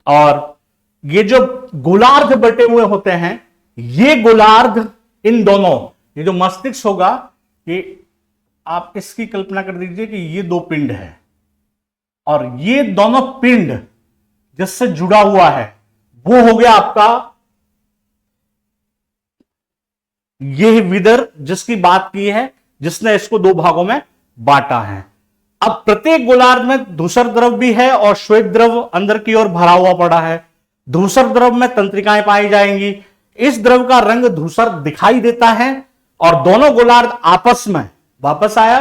और ये जो गोलार्ध बटे हुए होते हैं, ये गोलार्ध इन दोनों, ये जो मस्तिष्क होगा, ये आप इसकी कल्पना कर दीजिए कि ये 2 पिंड है और ये दोनों पिंड जिससे जुड़ा हुआ है वो हो गया आपका ये विदर जिसकी बात की है, जिसने इसको 2 भागों में बांटा है। अब प्रत्येक गोलार्ध में धूसर द्रव भी है और श्वेत द्रव अंदर की ओर भरा हुआ पड़ा है। धूसर द्रव में तंत्रिकाएं पाई जाएंगी। इस द्रव का रंग धूसर दिखाई देता है और दोनों गोलार्ध आपस में, वापस आया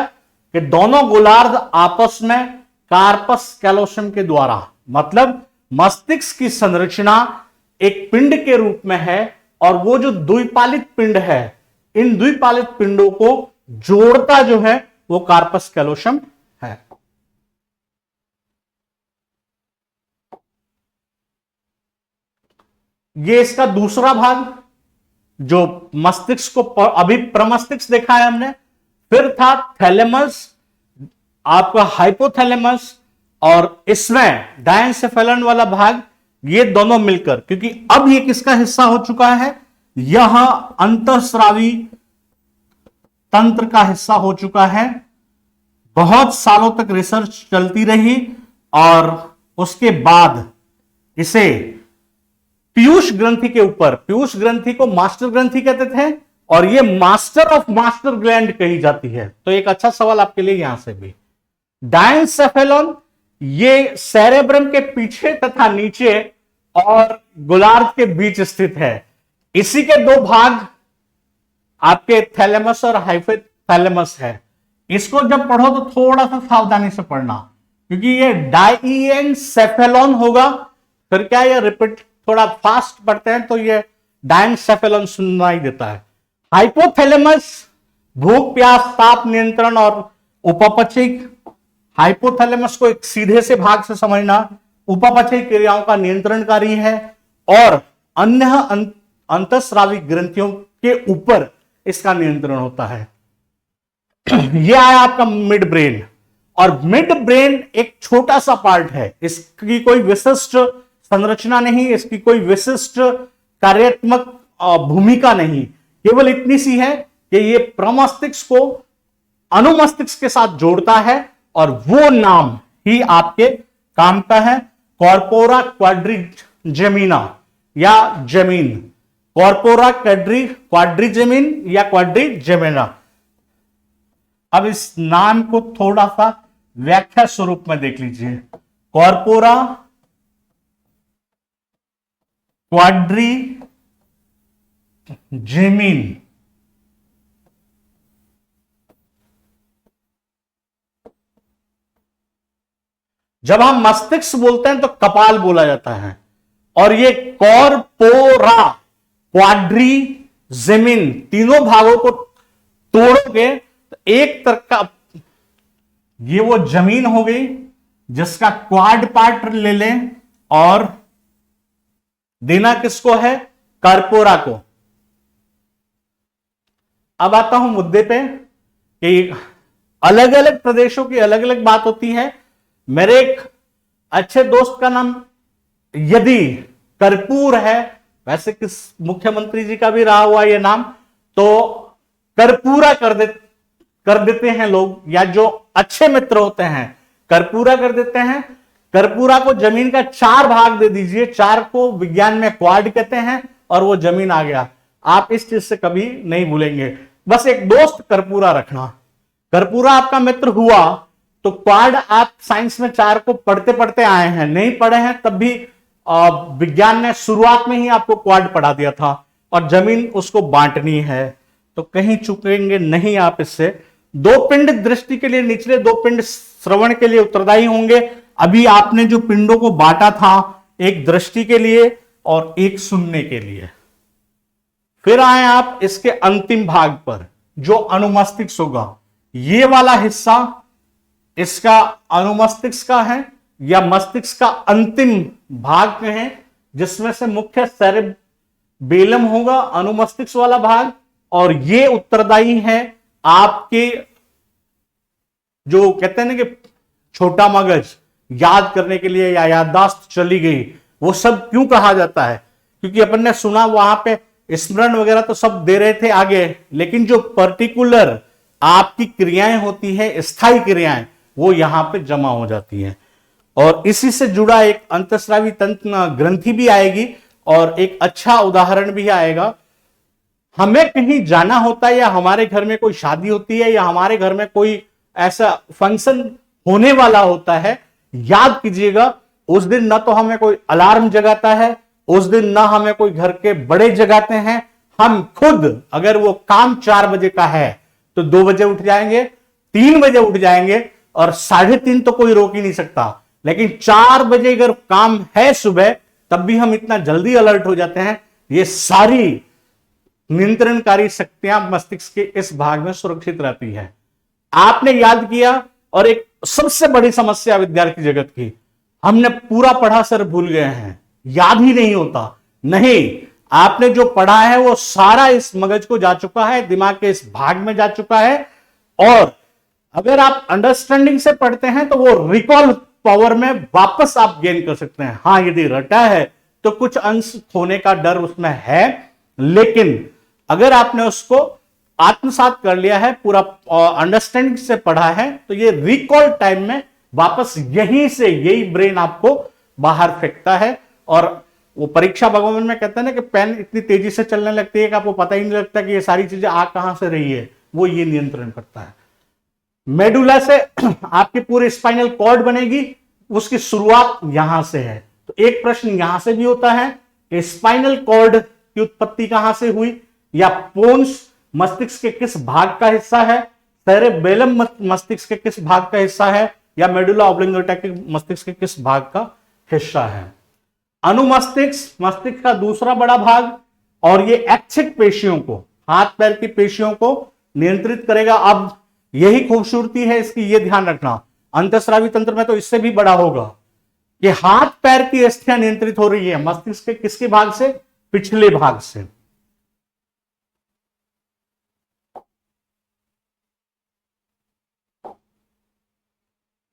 कि दोनों गोलार्ध आपस में कार्पस कैलोसम के द्वारा, मतलब मस्तिष्क की संरचना एक पिंड के रूप में है और वो जो द्विपालित पिंड है, इन द्विपालित पिंडों को जोड़ता जो है वो कार्पस कैलोसम है। ये इसका दूसरा भाग जो मस्तिष्क को, अभी प्रमस्तिष्क देखा है हमने, फिर था थैलेमस, आपका हाइपोथैलेमस, और इसमें डायंसेफेलन वाला भाग, ये दोनों मिलकर, क्योंकि अब ये किसका हिस्सा हो चुका है, यह अंतःस्रावी तंत्र का हिस्सा हो चुका है। बहुत सालों तक रिसर्च चलती रही और उसके बाद इसे पीयूष ग्रंथि के ऊपर, पीयूष ग्रंथि को मास्टर ग्रंथि कहते थे और ये मास्टर ऑफ मास्टर ग्लैंड कही जाती है। तो एक अच्छा सवाल आपके लिए यहां से भी, डायंसेफेलॉन ये सेरेब्रम के पीछे तथा नीचे और गोलार्ध के बीच स्थित है। इसी के दो भाग आपके थैलेमस और हाइपोथैलेमस है। इसको जब पढ़ो तो थोड़ा सा सावधानी से पढ़ना, क्योंकि ये डाइएनसेफेलॉन होगा। फिर क्या ये रिपीट थोड़ा फास्ट पढ़ते हैं तो ये डायंसेफेलॉन सुनाई देता है। हाइपोथैलेमस भूख प्यास ताप नियंत्रण और उपापचयिक, हाइपोथैलेमस को एक सीधे से भाग से समझना, उपापचयिक क्रियाओं का नियंत्रणकारी है और अन्य अंतःस्रावी ग्रंथियों के ऊपर इसका नियंत्रण होता है। यह आया आपका मिड ब्रेन, और मिड ब्रेन एक छोटा सा पार्ट है, इसकी कोई विशिष्ट संरचना नहीं, इसकी कोई विशिष्ट कार्यात्मक भूमिका नहीं, केवल इतनी सी है कि ये प्रमस्तिष्क को अनुमस्तिष्क के साथ जोड़ता है और वो नाम ही आपके काम का है, कॉर्पोरा क्वाड्रिजेमिना या जमीन, कॉर्पोरा क्वाड्रिजेमिन या क्वाड्रिजेमिना। अब इस नाम को थोड़ा सा व्याख्या स्वरूप में देख लीजिए, कॉर्पोरा क्वाड्रिजेमिन। जब हम मस्तिष्क बोलते हैं तो कपाल बोला जाता है, और ये कॉर्पोरा क्वाड्रिजेमिन तीनों भागों को तोड़ोगे तो एक तरह का ये वो जमीन हो गई, जिसका क्वाड पार्ट ले लें और देना किसको है, कॉर्पोरा को। अब आता हूं मुद्दे पे कि अलग अलग प्रदेशों की अलग अलग बात होती है। मेरे एक अच्छे दोस्त का नाम यदि कर्पूर है, वैसे किस मुख्यमंत्री जी का भी रहा हुआ ये नाम, तो कर्पूरा कर देते हैं लोग, या जो अच्छे मित्र होते हैं कर्पूरा कर देते हैं। कर्पूरा को जमीन का 4 भाग दे दीजिए, 4 को विज्ञान में क्वाड कहते हैं, और वो जमीन आ गया। आप इस चीज से कभी नहीं भूलेंगे। बस एक दोस्त कर्पूरा रखना, कर्पूरा आपका मित्र हुआ तो क्वाड आप साइंस में 4 को पढ़ते पढ़ते आए हैं, नहीं पढ़े हैं तब भी विज्ञान ने शुरुआत में ही आपको क्वाड पढ़ा दिया था, और जमीन उसको बांटनी है, तो कहीं चुकेंगे नहीं आप इससे। 2 पिंड दृष्टि के लिए, निचले 2 पिंड श्रवण के लिए उत्तरदायी होंगे। अभी आपने जो पिंडों को बांटा था, एक दृष्टि के लिए और एक सुनने के लिए। फिर आए आप इसके अंतिम भाग पर, जो अनुमस्तिष्क होगा। ये वाला हिस्सा इसका अनुमस्तिष्क का है या मस्तिष्क का अंतिम भाग में है, जिसमें से मुख्य सेरेबेलम होगा, अनुमस्तिष्क वाला भाग, और ये उत्तरदायी है आपके जो कहते हैं ना कि छोटा मगज, याद करने के लिए या याददाश्त चली गई, वो सब क्यों कहा जाता है, क्योंकि अपन ने सुना वहां पे स्मरण वगैरह तो सब दे रहे थे आगे, लेकिन जो पर्टिकुलर आपकी क्रियाएं होती है, स्थायी क्रियाएं, वो यहां पे जमा हो जाती हैं। और इसी से जुड़ा एक अंतःस्रावी तंत्र ग्रंथि भी आएगी, और एक अच्छा उदाहरण भी आएगा। हमें कहीं जाना होता है, या हमारे घर में कोई शादी होती है, या हमारे घर में कोई ऐसा फंक्शन होने वाला होता है, याद कीजिएगा उस दिन ना तो हमें कोई अलार्म जगाता है, उस दिन ना हमें कोई घर के बड़े जगाते हैं। हम खुद, अगर वो काम 4 बजे का है तो 2 बजे उठ जाएंगे, 3 बजे उठ जाएंगे, और 3:30 तो कोई रोक ही नहीं सकता। लेकिन 4 बजे अगर काम है सुबह, तब भी हम इतना जल्दी अलर्ट हो जाते हैं। ये सारी नियंत्रणकारी शक्तियां मस्तिष्क के इस भाग में सुरक्षित रहती है। आपने याद किया, और एक सबसे बड़ी समस्या विद्यार्थी जगत की, हमने पूरा पढ़ा सर भूल गए हैं, याद ही नहीं होता। नहीं, आपने जो पढ़ा है वो सारा इस मगज को जा चुका है, दिमाग के इस भाग में जा चुका है, और अगर आप अंडरस्टैंडिंग से पढ़ते हैं तो वो रिकॉल पावर में वापस आप गेन कर सकते हैं। हाँ, यदि रटा है तो कुछ अंश खोने का डर उसमें है, लेकिन अगर आपने उसको आत्मसात कर लिया है, पूरा अंडरस्टैंडिंग से पढ़ा है, तो ये रिकॉल टाइम में वापस यहीं से यही ब्रेन आपको बाहर फेंकता है। और वो परीक्षा भगवान में कहते हैं ना कि पेन इतनी तेजी से चलने लगती है कि आपको पता ही नहीं लगता कि ये सारी चीजें आ कहां से रही है, वो ये नियंत्रण करता है। मेडुला से आपकी पूरी स्पाइनल कॉर्ड बनेगी, उसकी शुरुआत यहां से है। तो एक प्रश्न यहां से भी होता है कि स्पाइनल कॉर्ड की उत्पत्ति कहां से हुई, या पोन्स मस्तिष्क के किस भाग का हिस्सा है, सेरेबेलम मस्तिष्क के किस भाग का हिस्सा है, या मेडुला ऑब्लिंगेटा के मस्तिष्क के किस भाग का हिस्सा है। अनुमस्तिष्क मस्तिष्क का दूसरा बड़ा भाग, और ये ऐच्छिक पेशियों को, हाथ पैर की पेशियों को नियंत्रित करेगा। अब यही खूबसूरती है इसकी, ये ध्यान रखना, अंतःस्रावी तंत्र में तो इससे भी बड़ा होगा कि हाथ पैर की अस्थियां नियंत्रित हो रही है मस्तिष्क के किसके भाग से, पिछले भाग से।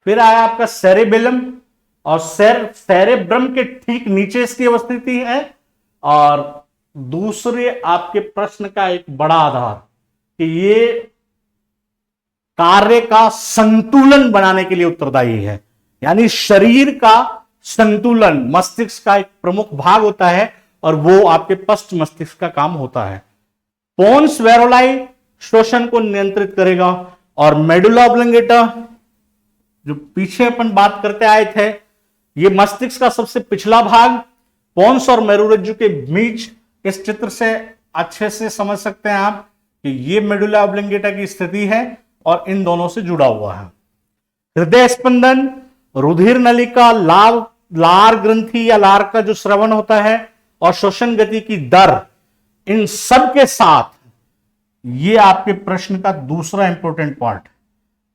फिर आया आपका सेरेबेलम, और सेरेब्रम के ठीक नीचे इसकी अवस्थिति है। और दूसरे आपके प्रश्न का एक बड़ा आधार कि ये कार्य का संतुलन बनाने के लिए उत्तरदायी है, यानी शरीर का संतुलन मस्तिष्क का एक प्रमुख भाग होता है, और वो आपके पश्च मस्तिष्क का काम होता है। पोन्स वेरोलाई श्वसन को नियंत्रित करेगा, और मेडुला ऑब्लिंगेटा जो पीछे अपन बात करते आए थे, ये मस्तिष्क का सबसे पिछला भाग, पोन्स और मेरुरज्जु के बीच। इस चित्र से अच्छे से समझ सकते हैं आप कि ये मेडुला ऑब्लिंगेटा की स्थिति है और इन दोनों से जुड़ा हुआ है। हृदय स्पंदन, रुधिर नलिका, लार ग्रंथि या लार का जो श्रवण होता है, और श्वसन गति की दर, इन सब के साथ ये आपके प्रश्न का दूसरा इंपॉर्टेंट पार्ट,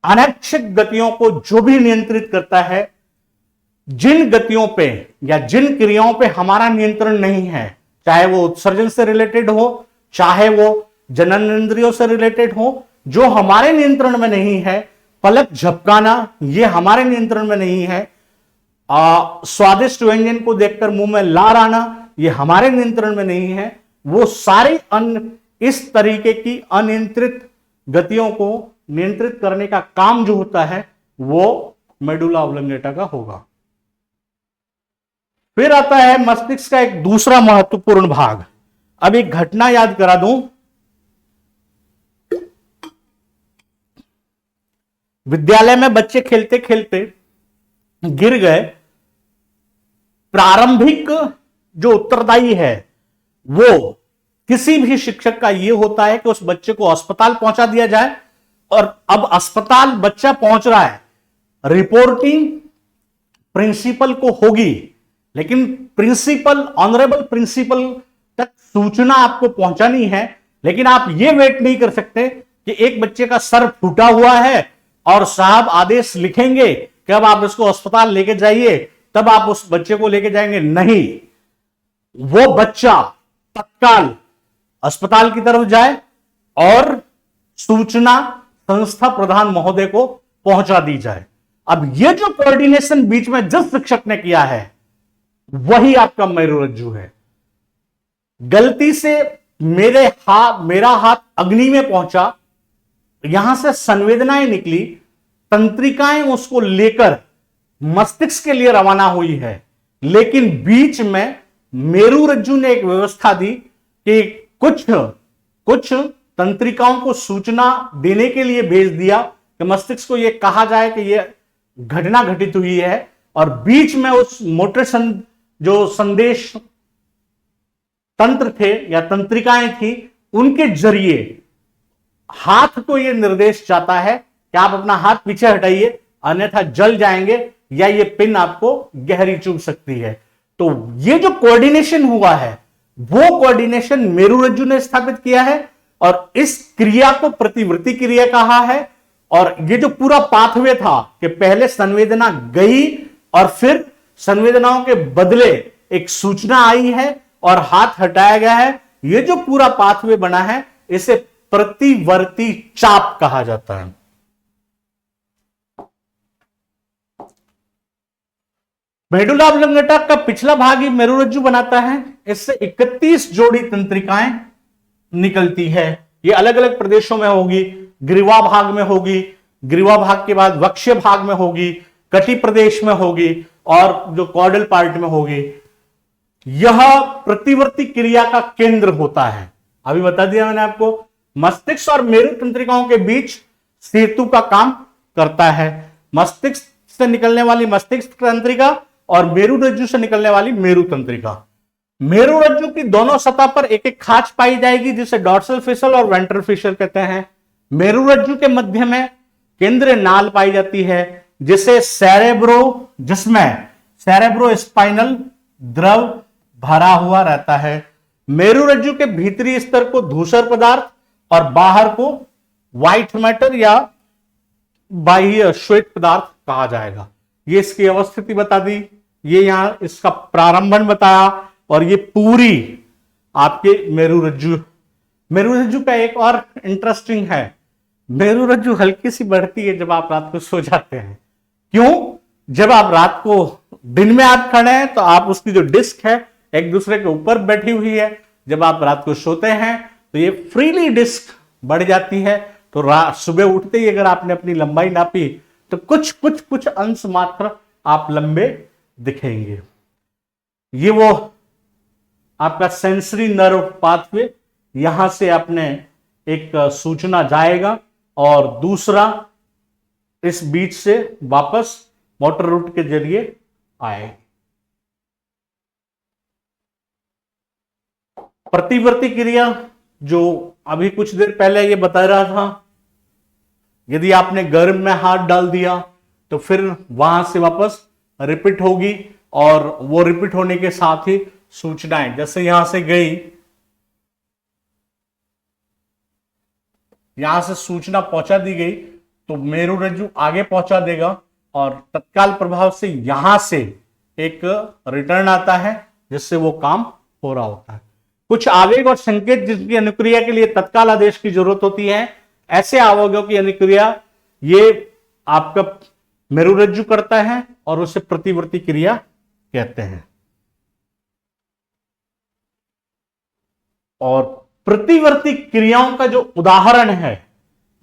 अनैच्छिक गतियों को जो भी नियंत्रित करता है, जिन गतियों पे या जिन क्रियाओं पे हमारा नियंत्रण नहीं है, चाहे वो उत्सर्जन से रिलेटेड हो, चाहे वो जनन इंद्रियों से रिलेटेड हो, जो हमारे नियंत्रण में नहीं है, पलक झपकाना ये हमारे नियंत्रण में नहीं है, स्वादिष्ट व्यंजन को देखकर मुंह में लार आना ये हमारे नियंत्रण में नहीं है, वो सारे इस तरीके की अनियंत्रित गतियों को नियंत्रित करने का काम जो होता है वो मेडुला ऑब्लिंगेटा का होगा। फिर आता है मस्तिष्क का एक दूसरा महत्वपूर्ण भाग। अब एक घटना याद करा दूं, विद्यालय में बच्चे खेलते खेलते गिर गए। प्रारंभिक जो उत्तरदायी है वो किसी भी शिक्षक का यह होता है कि उस बच्चे को अस्पताल पहुंचा दिया जाए, और अब अस्पताल बच्चा पहुंच रहा है, रिपोर्टिंग प्रिंसिपल को होगी, लेकिन प्रिंसिपल, ऑनरेबल प्रिंसिपल तक सूचना आपको पहुंचानी है। लेकिन आप यह वेट नहीं कर सकते कि एक बच्चे का सर फूटा हुआ है और साहब आदेश लिखेंगे कि अब आप इसको अस्पताल लेके जाइए, तब आप उस बच्चे को लेके जाएंगे। नहीं, वो बच्चा तत्काल अस्पताल की तरफ जाए और सूचना संस्था प्रधान महोदय को पहुंचा दी जाए। अब ये जो कोऑर्डिनेशन बीच में जिस शिक्षक ने किया है वही आपका मेरुरज्जु है। गलती से मेरा हाथ अग्नि में पहुंचा, यहां से संवेदनाएं निकली, तंत्रिकाएं उसको लेकर मस्तिष्क के लिए रवाना हुई है, लेकिन बीच में मेरुरज्जु ने एक व्यवस्था दी कि कुछ तंत्रिकाओं को सूचना देने के लिए भेज दिया कि मस्तिष्क को यह कहा जाए कि यह घटना घटित हुई है, और बीच में उस मोटर जो संदेश तंत्र थे या तंत्रिकाएं थी, उनके जरिए हाथ को यह निर्देश जाता है कि आप अपना हाथ पीछे हटाइए, अन्यथा जल जाएंगे या ये पिन आपको गहरी चुभ सकती है। तो ये जो कोऑर्डिनेशन हुआ है वो कोऑर्डिनेशन मेरुरज्जु ने स्थापित किया है, और इस क्रिया को प्रतिवृत्ति क्रिया कहा है। और ये जो पूरा पाथवे था कि पहले संवेदना गई और फिर संवेदनाओं के बदले एक सूचना आई है और हाथ हटाया गया है, ये जो पूरा पाथवे बना है इसे प्रतिवर्ती चाप कहा जाता है। मेडुला ऑब्लिंगेटा का पिछला भाग ही मेरुरज्जु बनाता है। इससे 31 जोड़ी तंत्रिकाएं निकलती है ये अलग अलग प्रदेशों में होगी। ग्रीवा भाग में होगी, ग्रीवा भाग के बाद वक्ष्य भाग में होगी, कटी प्रदेश में होगी और जो कॉर्डल पार्ट में होगी। यह प्रतिवर्ती क्रिया का केंद्र होता है। अभी बता दिया मैंने आपको, मस्तिष्क और मेरु तंत्रिकाओं के बीच सेतु का काम करता है। मस्तिष्क से निकलने वाली मस्तिष्क तंत्रिका और मेरुरज्जु से निकलने वाली मेरु तंत्रिका। मेरुरज्जु की दोनों सतह पर एक एक खाच पाई जाएगी जिसे डॉर्सल फिशर और वेंट्रल फिशर कहते हैं। मेरुरज्जु के मध्य में केंद्रीय नाल पाई जाती है जिसमें सेरेब्रो स्पाइनल द्रव भरा हुआ रहता है। मेरुरज्जु के भीतरी स्तर को धूसर पदार्थ और बाहर को व्हाइट मैटर या बाह्य श्वेत पदार्थ कहा जाएगा। ये इसकी अवस्थिति बता दी, ये यहां इसका प्रारंभन बताया और ये पूरी आपके मेरुरज्जु का एक और इंटरेस्टिंग है, मेरुरज्जु हल्की सी बढ़ती है जब आप रात को सो जाते हैं। क्यों? जब आप रात को, दिन में आप खड़े हैं तो आप उसकी जो डिस्क है एक दूसरे के ऊपर बैठी हुई है, जब आप रात को सोते हैं तो ये फ्रीली डिस्क बढ़ जाती है। तो सुबह उठते ही अगर आपने अपनी लंबाई नापी तो कुछ अंश मात्र आप लंबे दिखेंगे। ये वो आपका सेंसरी नर्व पाथवे, यहां से अपने एक सूचना जाएगा और दूसरा इस बीच से वापस मोटर रूट के जरिए आएगी। प्रतिवर्ती क्रिया जो अभी कुछ देर पहले ये बता रहा था, यदि आपने गर्म में हाथ डाल दिया तो फिर वहां से वापस रिपीट होगी और वो रिपीट होने के साथ ही सूचनाएं जैसे यहां से गई, यहां से सूचना पहुंचा दी गई तो मेरुरज्जु आगे पहुंचा देगा और तत्काल प्रभाव से यहां से एक रिटर्न आता है जिससे वो काम हो रहा होता है। कुछ आवेग और संकेत जिनकी अनुक्रिया के लिए तत्काल आदेश की जरूरत होती है, ऐसे आवेगों की अनुक्रिया ये आपका मेरुरज्जु करता है और उसे प्रतिवर्ती क्रिया कहते हैं। और प्रतिवर्ती क्रियाओं का जो उदाहरण है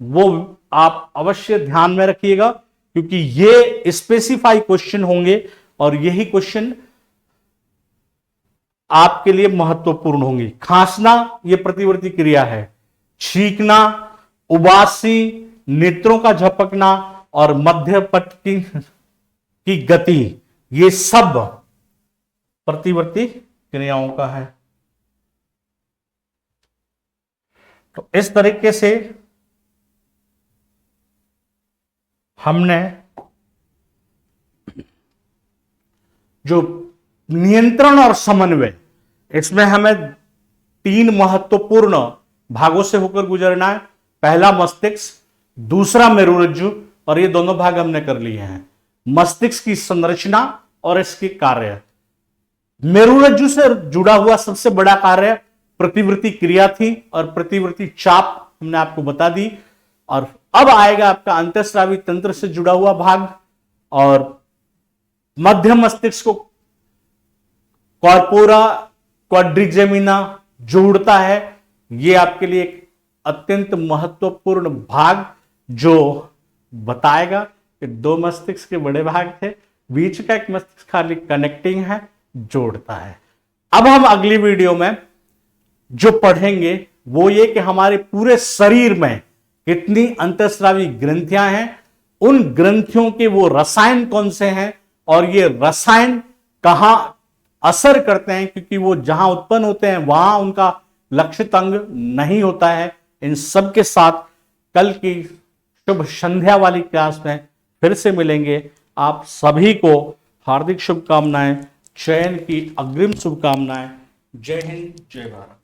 वो आप अवश्य ध्यान में रखिएगा क्योंकि ये स्पेसिफाई क्वेश्चन होंगे और यही क्वेश्चन आपके लिए महत्वपूर्ण होंगी। खांसना ये प्रतिवर्ती क्रिया है, छींकना, उबासी, नेत्रों का झपकना और मध्यपट की गति, ये सब प्रतिवर्ती क्रियाओं का है। तो इस तरीके से हमने जो नियंत्रण और समन्वय, इसमें हमें 3 महत्वपूर्ण भागों से होकर गुजरना है। पहला मस्तिष्क, दूसरा मेरुरज्जु और ये दोनों भाग हमने कर लिए हैं। मस्तिष्क की संरचना और इसके कार्य। मेरुरज्जु से जुड़ा हुआ सबसे बड़ा कार्य प्रतिवर्ती क्रिया थी और प्रतिवर्ती चाप हमने आपको बता दी। और अब आएगा आपका अंतःस्रावी तंत्र से जुड़ा हुआ भाग और मध्य मस्तिष्क को कॉर्पोरा क्वाड्रिजेमिना जोड़ता है। यह आपके लिए एक अत्यंत महत्वपूर्ण भाग जो बताएगा कि 2 मस्तिष्क के बड़े भाग थे, बीच का एक मस्तिष्क खाली कनेक्टिंग है, जोड़ता है। अब हम अगली वीडियो में जो पढ़ेंगे वो ये कि हमारे पूरे शरीर में कितनी अंतःस्रावी ग्रंथियां हैं, उन ग्रंथियों के वो रसायन कौन से हैं और ये रसायन कहां असर करते हैं, क्योंकि वो जहां उत्पन्न होते हैं वहां उनका लक्षित अंग नहीं होता है। इन सब के साथ कल की शुभ संध्या वाली क्लास में फिर से मिलेंगे। आप सभी को हार्दिक शुभकामनाएं, चयन की अग्रिम शुभकामनाएं। जय हिंद, जय भारत।